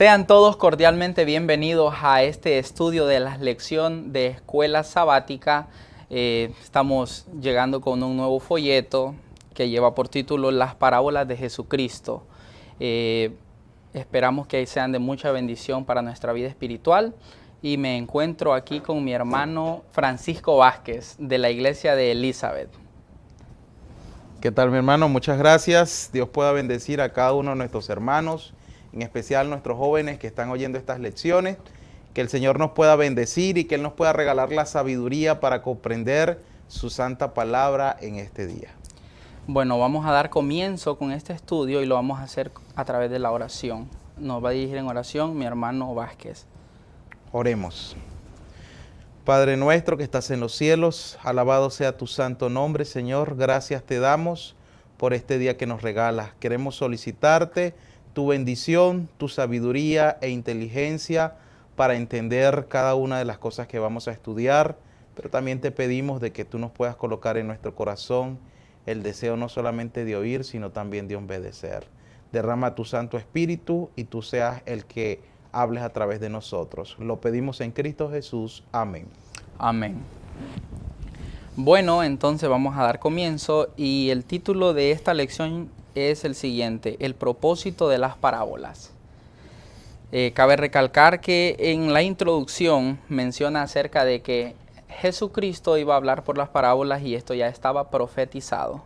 Sean todos cordialmente bienvenidos a este estudio de la lección de Escuela Sabática. Estamos llegando con un nuevo folleto que lleva por título Las Parábolas de Jesucristo. Esperamos que sean de mucha bendición para nuestra vida espiritual. Y me encuentro aquí con mi hermano Francisco Vázquez de la iglesia de Elizabeth. ¿Qué tal, mi hermano? Muchas gracias. Dios pueda bendecir a cada uno de nuestros hermanos, en especial nuestros jóvenes que están oyendo estas lecciones. Que el Señor nos pueda bendecir y que Él nos pueda regalar la sabiduría para comprender su santa palabra en este día. Bueno, vamos a dar comienzo con este estudio y lo vamos a hacer a través de la oración. Nos va a dirigir en oración mi hermano Vázquez. Oremos. Padre nuestro que estás en los cielos, alabado sea tu santo nombre, Señor. Gracias te damos por este día que nos regalas. Queremos solicitarte tu bendición, tu sabiduría e inteligencia para entender cada una de las cosas que vamos a estudiar, pero también te pedimos de que tú nos puedas colocar en nuestro corazón el deseo no solamente de oír, sino también de obedecer. Derrama tu Santo Espíritu y tú seas el que hables a través de nosotros. Lo pedimos en Cristo Jesús. Amén. Amén. Bueno, entonces vamos a dar comienzo y el título de esta lección es el siguiente: el propósito de las parábolas. Cabe recalcar que en la introducción menciona acerca de que Jesucristo iba a hablar por las parábolas y esto ya estaba profetizado.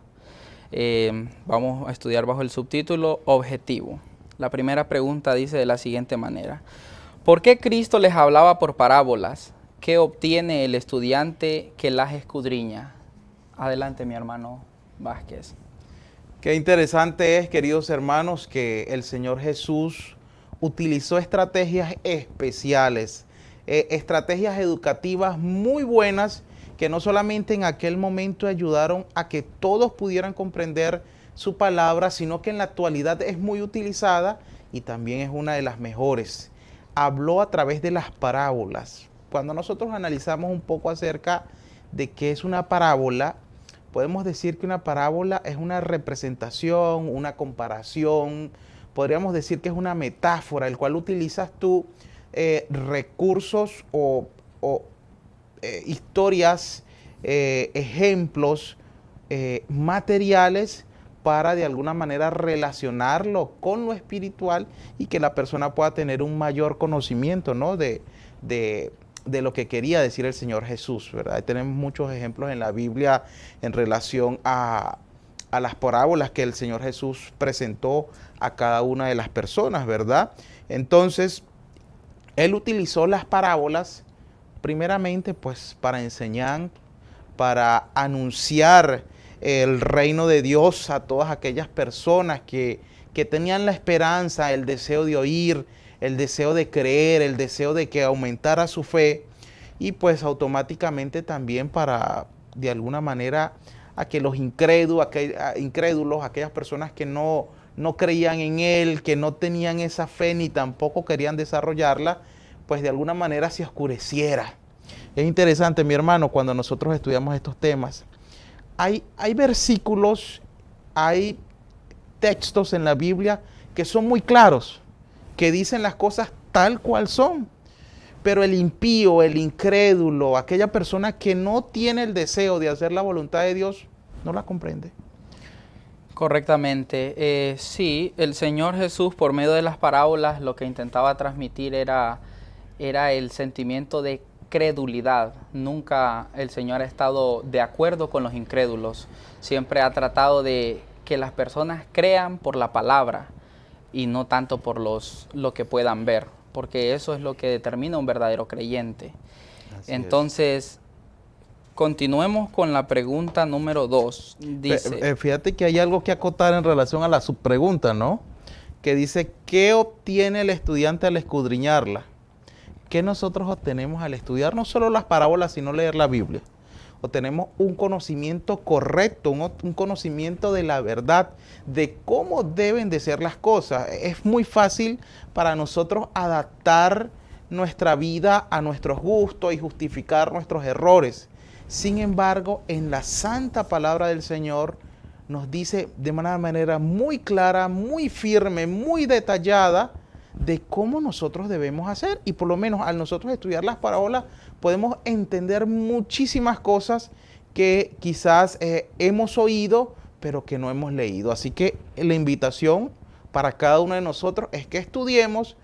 Vamos a estudiar bajo el subtítulo Objetivo. La primera pregunta dice de la siguiente manera: ¿por qué Cristo les hablaba por parábolas? ¿Qué obtiene el estudiante que las escudriña? Adelante, mi hermano Vázquez. Qué interesante es, queridos hermanos, que el Señor Jesús utilizó estrategias especiales, estrategias educativas muy buenas que no solamente en aquel momento ayudaron a que todos pudieran comprender su palabra, sino que en la actualidad es muy utilizada y también es una de las mejores. Habló a través de las parábolas. Cuando nosotros analizamos un poco acerca de qué es una parábola, podemos decir que una parábola es una representación, una comparación. Podríamos decir que es una metáfora, el cual utilizas tú recursos o historias, ejemplos materiales para de alguna manera relacionarlo con lo espiritual y que la persona pueda tener un mayor conocimiento, ¿no?, de lo que quería decir el Señor Jesús, ¿verdad? Tenemos muchos ejemplos en la Biblia en relación a las parábolas que el Señor Jesús presentó a cada una de las personas, ¿verdad? Entonces, Él utilizó las parábolas primeramente pues para enseñar, para anunciar el reino de Dios a todas aquellas personas que tenían la esperanza, el deseo de oír, el deseo de creer, el deseo de que aumentara su fe, y pues automáticamente también para de alguna manera a que los incrédulos, aquellas personas que no creían en Él, que no tenían esa fe ni tampoco querían desarrollarla, pues de alguna manera se oscureciera. Es interesante, mi hermano, cuando nosotros estudiamos estos temas, hay versículos, hay textos en la Biblia que son muy claros, que dicen las cosas tal cual son. Pero el impío, el incrédulo, aquella persona que no tiene el deseo de hacer la voluntad de Dios, no la comprende. Correctamente. Sí, el Señor Jesús por medio de las parábolas lo que intentaba transmitir era el sentimiento de credulidad. Nunca el Señor ha estado de acuerdo con los incrédulos. Siempre ha tratado de que las personas crean por la palabra y no tanto por lo que puedan ver, porque eso es lo que determina un verdadero creyente. Entonces, continuemos con la pregunta número 2. Dice, fíjate que hay algo que acotar en relación a la subpregunta, ¿no? Que dice, ¿qué obtiene el estudiante al escudriñarla? ¿Qué nosotros obtenemos al estudiar no solo las parábolas, sino leer la Biblia? Obtenemos un conocimiento correcto, un conocimiento de la verdad, de cómo deben de ser las cosas. Es muy fácil para nosotros adaptar nuestra vida a nuestros gustos y justificar nuestros errores. Sin embargo, en la santa palabra del Señor nos dice de una manera muy clara, muy firme, muy detallada, de cómo nosotros debemos hacer. Y por lo menos al nosotros estudiar las parábolas podemos entender muchísimas cosas que quizás hemos oído, pero que no hemos leído. Así que la invitación para cada uno de nosotros es que estudiemos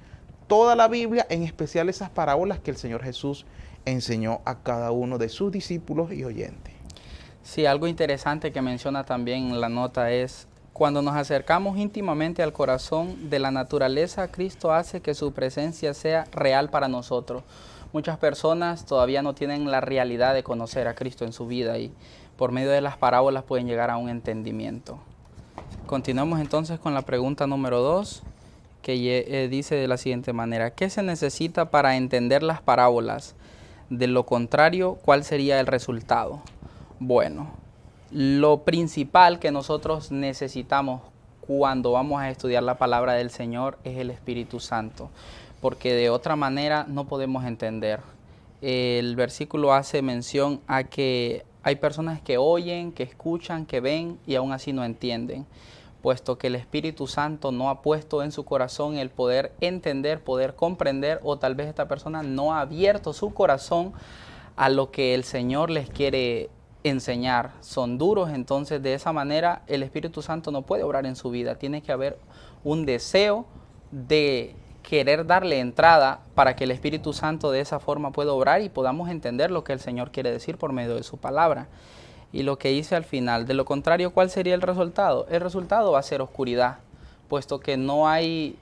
toda la Biblia, en especial esas parábolas que el Señor Jesús enseñó a cada uno de sus discípulos y oyentes. Sí, algo interesante que menciona también en la nota es: cuando nos acercamos íntimamente al corazón de la naturaleza, Cristo hace que su presencia sea real para nosotros. Muchas personas todavía no tienen la realidad de conocer a Cristo en su vida y por medio de las parábolas pueden llegar a un entendimiento. Continuamos entonces con la pregunta número 2, que dice de la siguiente manera: ¿qué se necesita para entender las parábolas? De lo contrario, ¿cuál sería el resultado? Bueno, lo principal que nosotros necesitamos cuando vamos a estudiar la palabra del Señor es el Espíritu Santo, porque de otra manera no podemos entender. El versículo hace mención a que hay personas que oyen, que escuchan, que ven y aún así no entienden, puesto que el Espíritu Santo no ha puesto en su corazón el poder entender, poder comprender, o tal vez esta persona no ha abierto su corazón a lo que el Señor les quiere enseñar. Son duros, entonces de esa manera el Espíritu Santo no puede obrar en su vida. Tiene que haber un deseo de querer darle entrada para que el Espíritu Santo de esa forma pueda obrar y podamos entender lo que el Señor quiere decir por medio de su palabra. Y lo que dice al final: de lo contrario, ¿cuál sería el resultado? El resultado va a ser oscuridad, puesto que no hay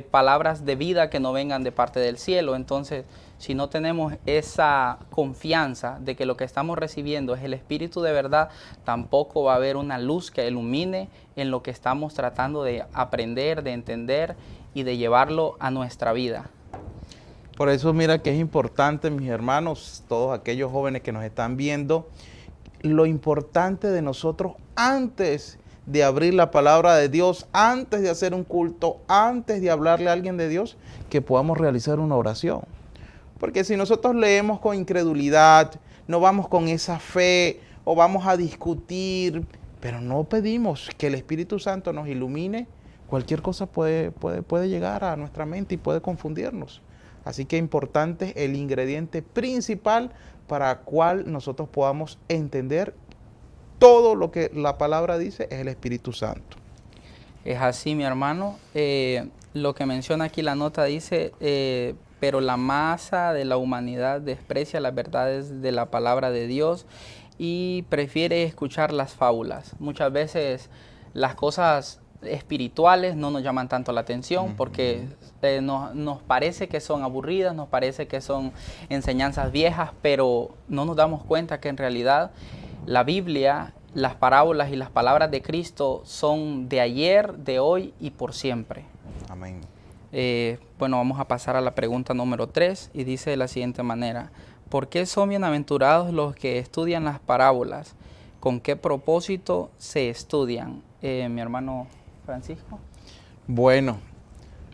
palabras de vida que no vengan de parte del cielo. Entonces, si no tenemos esa confianza de que lo que estamos recibiendo es el Espíritu de verdad, tampoco va a haber una luz que ilumine en lo que estamos tratando de aprender, de entender y de llevarlo a nuestra vida. Por eso mira que es importante, mis hermanos, todos aquellos jóvenes que nos están viendo, lo importante de nosotros antes de abrir la palabra de Dios, antes de hacer un culto, antes de hablarle a alguien de Dios, que podamos realizar una oración. Porque si nosotros leemos con incredulidad, no vamos con esa fe o vamos a discutir, pero no pedimos que el Espíritu Santo nos ilumine, cualquier cosa puede llegar a nuestra mente y puede confundirnos. Así que es importante el ingrediente principal para cual nosotros podamos entender todo lo que la palabra dice es el Espíritu Santo. Es así, mi hermano. Lo que menciona aquí la nota dice: pero la masa de la humanidad desprecia las verdades de la palabra de Dios y prefiere escuchar las fábulas. Muchas veces las cosas espirituales no nos llaman tanto la atención porque nos parece que son aburridas, nos parece que son enseñanzas viejas, pero no nos damos cuenta que en realidad la Biblia, las parábolas y las palabras de Cristo son de ayer, de hoy y por siempre. Amén. Bueno, vamos a pasar a la pregunta número 3 y dice de la siguiente manera: ¿por qué son bienaventurados los que estudian las parábolas? ¿Con qué propósito se estudian? Mi hermano Francisco. Bueno,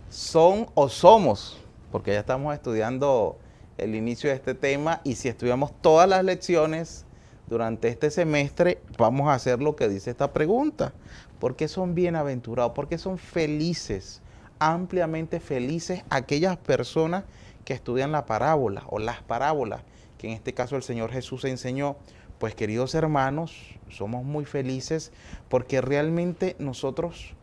son o somos, porque ya estamos estudiando el inicio de este tema y si estudiamos todas las lecciones durante este semestre, vamos a hacer lo que dice esta pregunta. ¿Por qué son bienaventurados? ¿Por qué son felices? Ampliamente felices aquellas personas que estudian la parábola o las parábolas, que en este caso el Señor Jesús enseñó. Pues queridos hermanos, somos muy felices porque realmente nosotros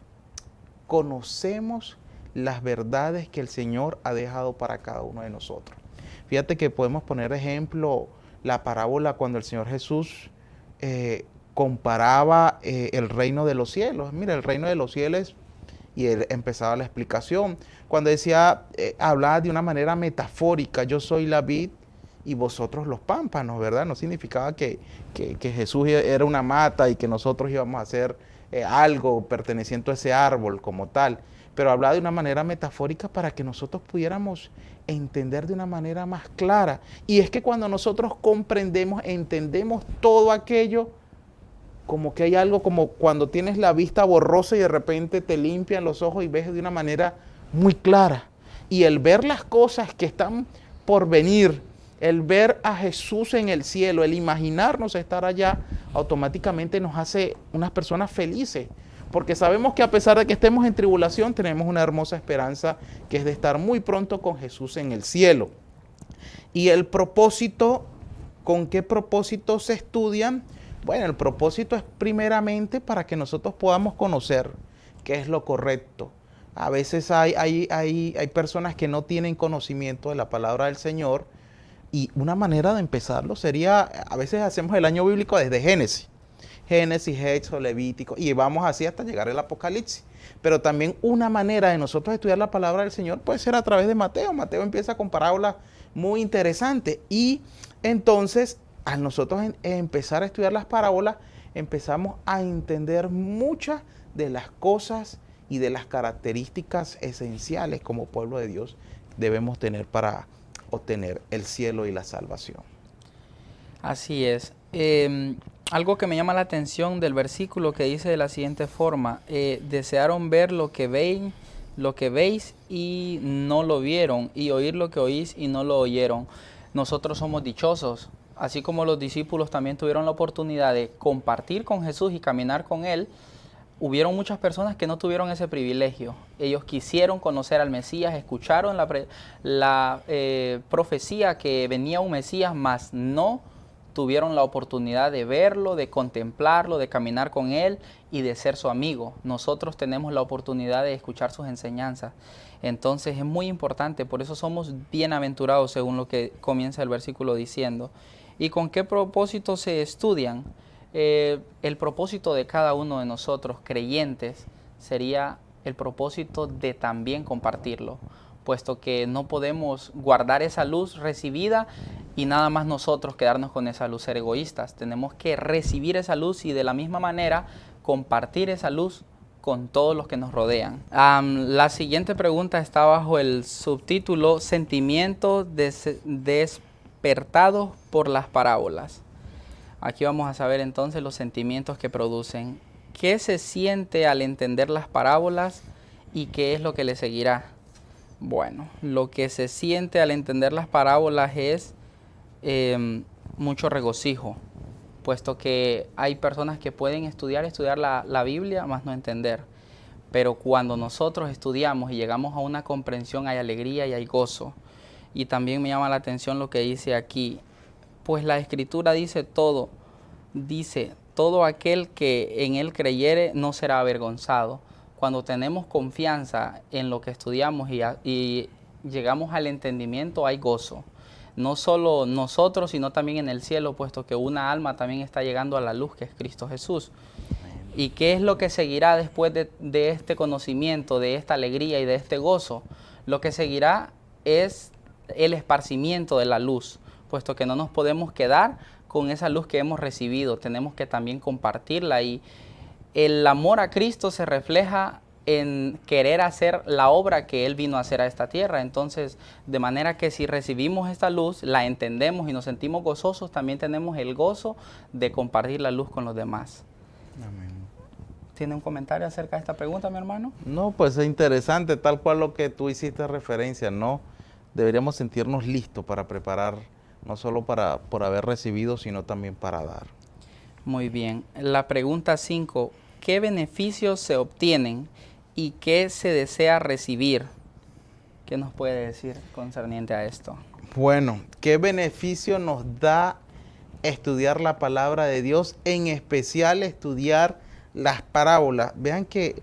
conocemos las verdades que el Señor ha dejado para cada uno de nosotros. Fíjate que podemos poner ejemplo la parábola cuando el Señor Jesús comparaba el reino de los cielos. Mira, el reino de los cielos, y él empezaba la explicación. Cuando decía, hablaba de una manera metafórica: yo soy la vid y vosotros los pámpanos, ¿verdad? No significaba que Jesús era una mata y que nosotros íbamos a hacer algo perteneciente a ese árbol como tal, pero hablaba de una manera metafórica para que nosotros pudiéramos entender de una manera más clara. Y es que cuando nosotros comprendemos, entendemos todo aquello, como que hay algo como cuando tienes la vista borrosa y de repente te limpian los ojos y ves de una manera muy clara. Y el ver las cosas que están por venir, el ver a Jesús en el cielo, el imaginarnos estar allá, automáticamente nos hace unas personas felices. porque sabemos que a pesar de que estemos en tribulación, tenemos una hermosa esperanza que es de estar muy pronto con Jesús en el cielo. Y el propósito, ¿con qué propósito se estudian? Bueno, el propósito es primeramente para que nosotros podamos conocer qué es lo correcto. A veces hay personas que no tienen conocimiento de la palabra del Señor, y una manera de empezarlo sería, a veces hacemos el año bíblico desde Génesis, Éxodo, Levítico, y vamos así hasta llegar al Apocalipsis. Pero también una manera de nosotros estudiar la palabra del Señor puede ser a través de Mateo. Mateo empieza con parábolas muy interesantes, y entonces al nosotros empezar a estudiar las parábolas, empezamos a entender muchas de las cosas y de las características esenciales como pueblo de Dios debemos tener para obtener el cielo y la salvación. Así es. Algo que me llama la atención del versículo que dice de la siguiente forma: desearon ver lo que veis y no lo vieron, y oír lo que oís y no lo oyeron. Nosotros somos dichosos, así como los discípulos también tuvieron la oportunidad de compartir con Jesús y caminar con Él. Hubieron muchas personas que no tuvieron ese privilegio. Ellos quisieron conocer al Mesías, escucharon la profecía que venía un Mesías, mas no tuvieron la oportunidad de verlo, de contemplarlo, de caminar con Él y de ser su amigo. Nosotros tenemos la oportunidad de escuchar sus enseñanzas. Entonces es muy importante, por eso somos bienaventurados, según lo que comienza el versículo diciendo. ¿Y con qué propósito se estudian? El propósito de cada uno de nosotros, creyentes, sería el propósito de también compartirlo, puesto que no podemos guardar esa luz recibida y nada más nosotros quedarnos con esa luz, ser egoístas. Tenemos que recibir esa luz y de la misma manera compartir esa luz con todos los que nos rodean. La siguiente pregunta está bajo el subtítulo Sentimientos despertados por las parábolas. Aquí vamos a saber entonces los sentimientos que producen. ¿Qué se siente al entender las parábolas y qué es lo que le seguirá? Bueno, lo que se siente al entender las parábolas es mucho regocijo, puesto que hay personas que pueden estudiar la Biblia, más no entender. Pero cuando nosotros estudiamos y llegamos a una comprensión, hay alegría y hay gozo. Y también me llama la atención lo que dice aquí. Pues la Escritura dice todo aquel que en él creyere no será avergonzado. Cuando tenemos confianza en lo que estudiamos y llegamos al entendimiento, hay gozo. No solo nosotros, sino también en el cielo, puesto que una alma también está llegando a la luz, que es Cristo Jesús. ¿Y qué es lo que seguirá después de este conocimiento, de esta alegría y de este gozo? Lo que seguirá es el esparcimiento de la luz, puesto que no nos podemos quedar con esa luz que hemos recibido, tenemos que también compartirla, y el amor a Cristo se refleja en querer hacer la obra que Él vino a hacer a esta tierra. Entonces, de manera que si recibimos esta luz, la entendemos y nos sentimos gozosos, también tenemos el gozo de compartir la luz con los demás. Amén. ¿Tiene un comentario acerca de esta pregunta, mi hermano? No, pues es interesante, tal cual lo que tú hiciste referencia, ¿no? Deberíamos sentirnos listos para preparar, no solo por haber recibido, sino también para dar. Muy bien. La pregunta 5, ¿qué beneficios se obtienen y qué se desea recibir? ¿Qué nos puede decir concerniente a esto? Bueno, ¿qué beneficio nos da estudiar la palabra de Dios, en especial estudiar las parábolas? Vean que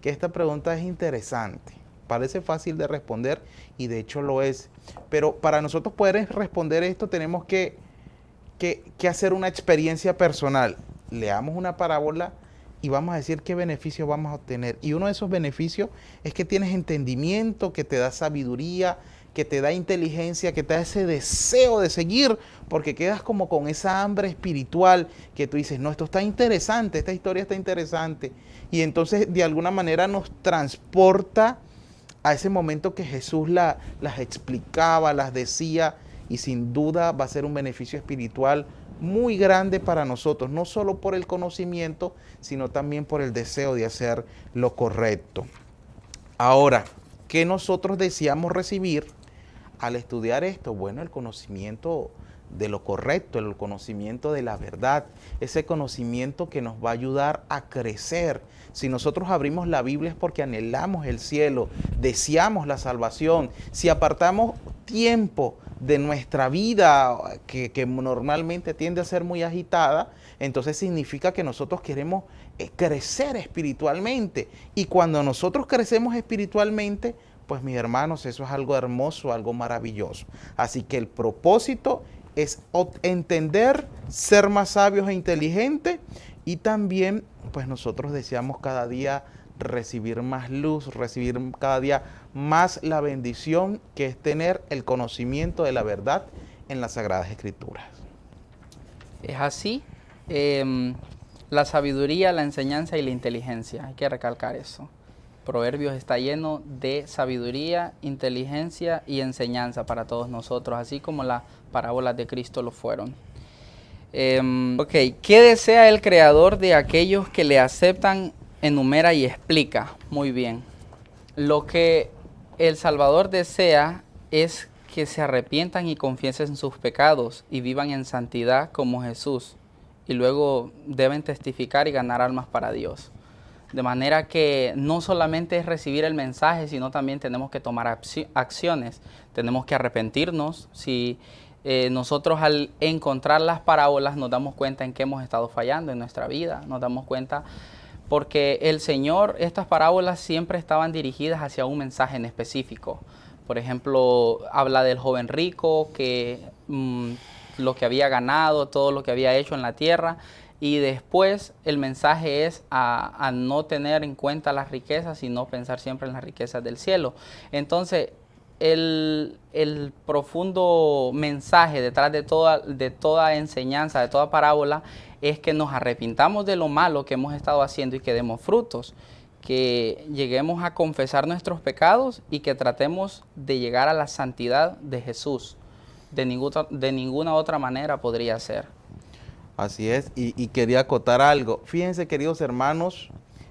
esta pregunta es interesante. Parece fácil de responder y de hecho lo es. Pero para nosotros poder responder esto tenemos que hacer una experiencia personal. Leamos una parábola y vamos a decir qué beneficio vamos a obtener. Y uno de esos beneficios es que tienes entendimiento, que te da sabiduría, que te da inteligencia, que te da ese deseo de seguir, porque quedas como con esa hambre espiritual que tú dices, no, esto está interesante, esta historia está interesante. Y entonces de alguna manera nos transporta a ese momento que Jesús las explicaba, las decía, y sin duda va a ser un beneficio espiritual muy grande para nosotros, no solo por el conocimiento, sino también por el deseo de hacer lo correcto. Ahora, ¿qué nosotros deseamos recibir al estudiar esto? Bueno, el conocimiento de lo correcto, el conocimiento de la verdad, ese conocimiento que nos va a ayudar a crecer. Si nosotros abrimos la Biblia es porque anhelamos el cielo, deseamos la salvación. Si apartamos tiempo de nuestra vida, que normalmente tiende a ser muy agitada, entonces significa que nosotros queremos crecer espiritualmente. Y cuando nosotros crecemos espiritualmente, pues mis hermanos, eso es algo hermoso, algo maravilloso. Así que el propósito es entender, ser más sabios e inteligentes, y también pues nosotros deseamos cada día recibir más luz, recibir cada día más la bendición que es tener el conocimiento de la verdad en las Sagradas Escrituras. Es así, la sabiduría, la enseñanza y la inteligencia, hay que recalcar eso. Proverbios está lleno de sabiduría, inteligencia y enseñanza para todos nosotros, así como las parábolas de Cristo lo fueron. ¿Qué desea el Creador de aquellos que le aceptan? Enumera y explica. Muy bien. Lo que el Salvador desea es que se arrepientan y confiesen sus pecados y vivan en santidad como Jesús. Y luego deben testificar y ganar almas para Dios. De manera que no solamente es recibir el mensaje, sino también tenemos que tomar acciones. Tenemos que arrepentirnos. Si nosotros al encontrar las parábolas nos damos cuenta en qué hemos estado fallando en nuestra vida, nos damos cuenta porque el Señor, estas parábolas siempre estaban dirigidas hacia un mensaje en específico. Por ejemplo, habla del joven rico, que lo que había ganado, todo lo que había hecho en la tierra, y después el mensaje es a no tener en cuenta las riquezas, sino pensar siempre en las riquezas del cielo. Entonces, el profundo mensaje detrás de toda enseñanza, de toda parábola, es que nos arrepintamos de lo malo que hemos estado haciendo y que demos frutos, que lleguemos a confesar nuestros pecados y que tratemos de llegar a la santidad de Jesús. De ninguna otra manera podría ser. Así es, y quería acotar algo. Fíjense, queridos hermanos,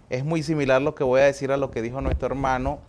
es muy similar lo que voy a decir a lo que dijo nuestro hermano,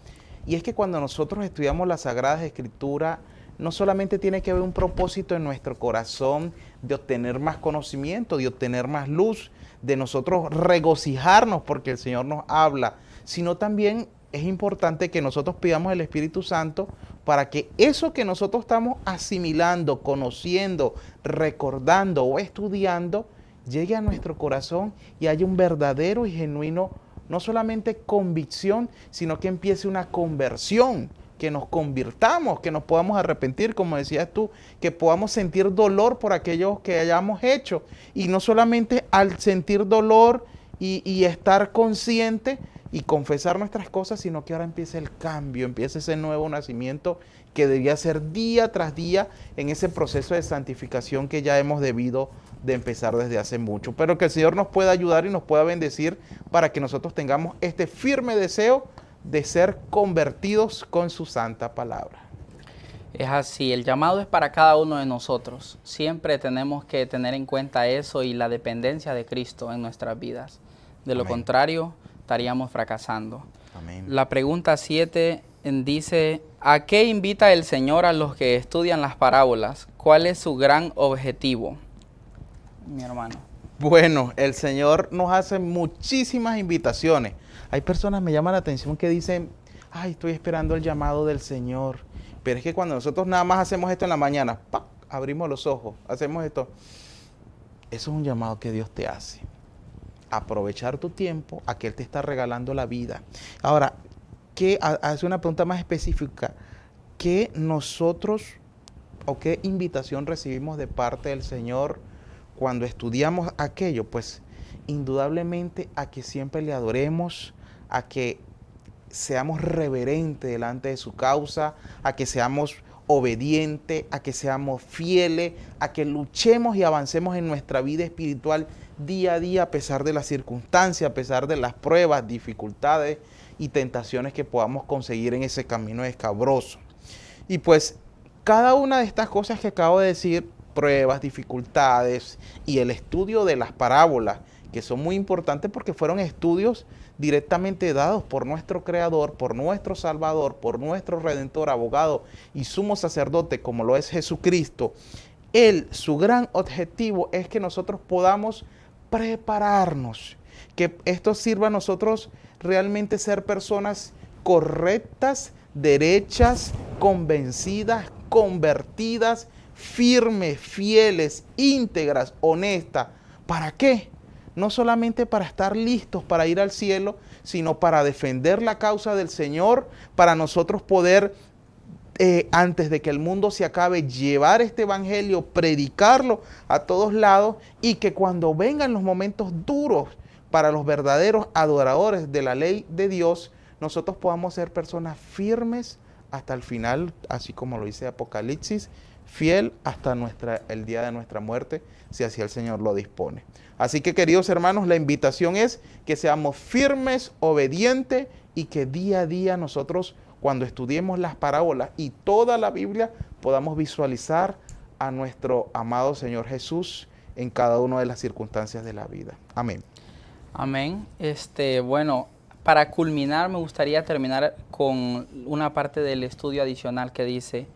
y es que cuando nosotros estudiamos las Sagradas Escrituras, no solamente tiene que haber un propósito en nuestro corazón de obtener más conocimiento, de obtener más luz, de nosotros regocijarnos porque el Señor nos habla, sino también es importante que nosotros pidamos el Espíritu Santo para que eso que nosotros estamos asimilando, conociendo, recordando o estudiando, llegue a nuestro corazón y haya un verdadero y genuino, no solamente convicción, sino que empiece una conversión, que nos convirtamos, que nos podamos arrepentir, como decías tú, que podamos sentir dolor por aquello que hayamos hecho. Y no solamente al sentir dolor y estar consciente y confesar nuestras cosas, sino que ahora empieza el cambio, empieza ese nuevo nacimiento que debía ser día tras día en ese proceso de santificación que ya hemos debido de empezar desde hace mucho. Pero que el Señor nos pueda ayudar y nos pueda bendecir para que nosotros tengamos este firme deseo de ser convertidos con su santa palabra. Es así, el llamado es para cada uno de nosotros. Siempre tenemos que tener en cuenta eso y la dependencia de Cristo en nuestras vidas. De lo contrario, estaríamos fracasando. Amén. La pregunta 7 dice, ¿a qué invita el Señor a los que estudian las parábolas? ¿Cuál es su gran objetivo? Mi hermano. Bueno, el Señor nos hace muchísimas invitaciones. Hay personas que me llaman la atención que dicen, ay, estoy esperando el llamado del Señor. Pero es que cuando nosotros nada más hacemos esto en la mañana, ¡pac!, abrimos los ojos, hacemos esto. Eso es un llamado que Dios te hace. Aprovechar tu tiempo a que Él te está regalando la vida. Ahora, hace una pregunta más específica. ¿Qué nosotros o qué invitación recibimos de parte del Señor cuando estudiamos aquello? Pues indudablemente a que siempre le adoremos, a que seamos reverentes delante de su causa, a que seamos obedientes, a que seamos fieles, a que luchemos y avancemos en nuestra vida espiritual día a día a pesar de las circunstancias, a pesar de las pruebas, dificultades y tentaciones que podamos conseguir en ese camino escabroso. Y pues cada una de estas cosas que acabo de decir, pruebas, dificultades y el estudio de las parábolas, que son muy importantes porque fueron estudios directamente dados por nuestro Creador, por nuestro Salvador, por nuestro Redentor, abogado y sumo sacerdote, como lo es Jesucristo. su gran objetivo es que nosotros podamos prepararnos, que esto sirva a nosotros realmente ser personas correctas, derechas, convencidas, convertidas, firmes, fieles, íntegras, honestas. ¿Para qué? No solamente para estar listos para ir al cielo, sino para defender la causa del Señor, para nosotros poder, antes de que el mundo se acabe, llevar este evangelio, predicarlo a todos lados, y que cuando vengan los momentos duros para los verdaderos adoradores de la ley de Dios, nosotros podamos ser personas firmes hasta el final, así como lo dice Apocalipsis, fiel hasta el día de nuestra muerte, si así el Señor lo dispone. Así que, queridos hermanos, la invitación es que seamos firmes, obedientes, y que día a día nosotros, cuando estudiemos las parábolas y toda la Biblia, podamos visualizar a nuestro amado Señor Jesús en cada una de las circunstancias de la vida. Amén. Amén. Bueno, para culminar, me gustaría terminar con una parte del estudio adicional que dice: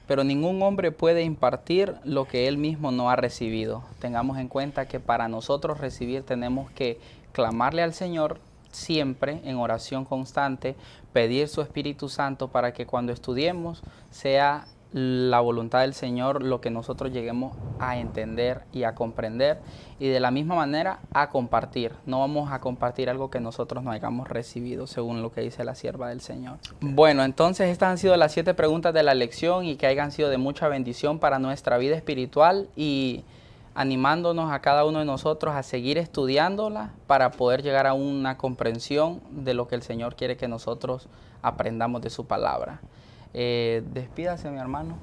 pero ningún hombre puede impartir lo que él mismo no ha recibido. Tengamos en cuenta que para nosotros recibir tenemos que clamarle al Señor siempre en oración constante, pedir su Espíritu Santo para que cuando estudiemos sea la voluntad del Señor lo que nosotros lleguemos a entender y a comprender, y de la misma manera a compartir. No vamos a compartir algo que nosotros no hayamos recibido, según lo que dice la sierva del Señor. Bueno, entonces estas han sido las 7 preguntas de la lección, y que hayan sido de mucha bendición para nuestra vida espiritual, y animándonos a cada uno de nosotros a seguir estudiándola para poder llegar a una comprensión de lo que el Señor quiere que nosotros aprendamos de su palabra. Despídase, mi hermano.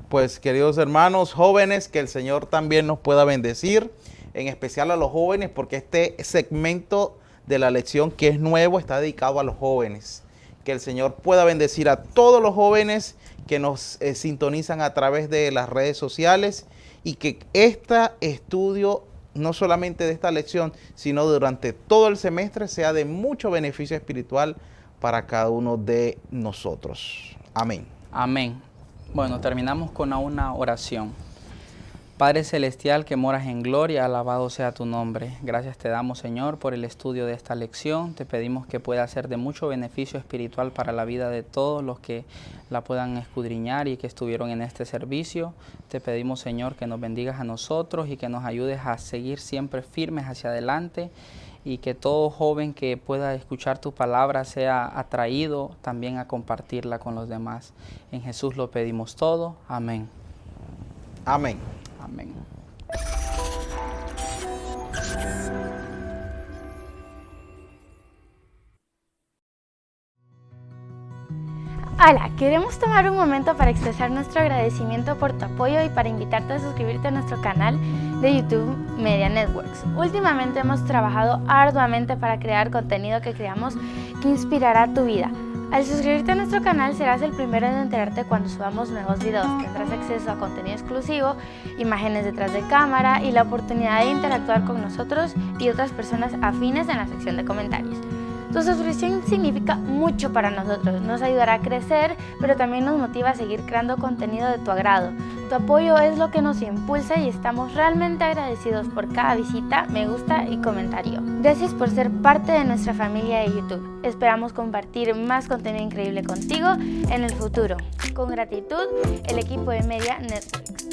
Pues, queridos hermanos jóvenes, que el Señor también nos pueda bendecir, en especial a los jóvenes, porque este segmento de la lección, que es nuevo, está dedicado a los jóvenes. Que el Señor pueda bendecir a todos los jóvenes que nos sintonizan a través de las redes sociales, y que este estudio, no solamente de esta lección, sino durante todo el semestre, sea de mucho beneficio espiritual para cada uno de nosotros. Amén. Amén. Bueno, terminamos con una oración. Padre Celestial, que moras en gloria, alabado sea tu nombre. Gracias te damos, Señor, por el estudio de esta lección. Te pedimos que pueda ser de mucho beneficio espiritual para la vida de todos los que la puedan escudriñar y que estuvieron en este servicio. Te pedimos, Señor, que nos bendigas a nosotros y que nos ayudes a seguir siempre firmes hacia adelante, y que todo joven que pueda escuchar tu palabra sea atraído también a compartirla con los demás. En Jesús lo pedimos todo. Amén. Amén. Amén. Hola, queremos tomar un momento para expresar nuestro agradecimiento por tu apoyo y para invitarte a suscribirte a nuestro canal de YouTube Media Networks. Últimamente hemos trabajado arduamente para crear contenido que creamos que inspirará tu vida. Al suscribirte a nuestro canal serás el primero en enterarte cuando subamos nuevos videos. Tendrás acceso a contenido exclusivo, imágenes detrás de cámara y la oportunidad de interactuar con nosotros y otras personas afines en la sección de comentarios. Tu suscripción significa mucho para nosotros, nos ayudará a crecer, pero también nos motiva a seguir creando contenido de tu agrado. Tu apoyo es lo que nos impulsa y estamos realmente agradecidos por cada visita, me gusta y comentario. Gracias por ser parte de nuestra familia de YouTube. Esperamos compartir más contenido increíble contigo en el futuro. Con gratitud, el equipo de Media Networks.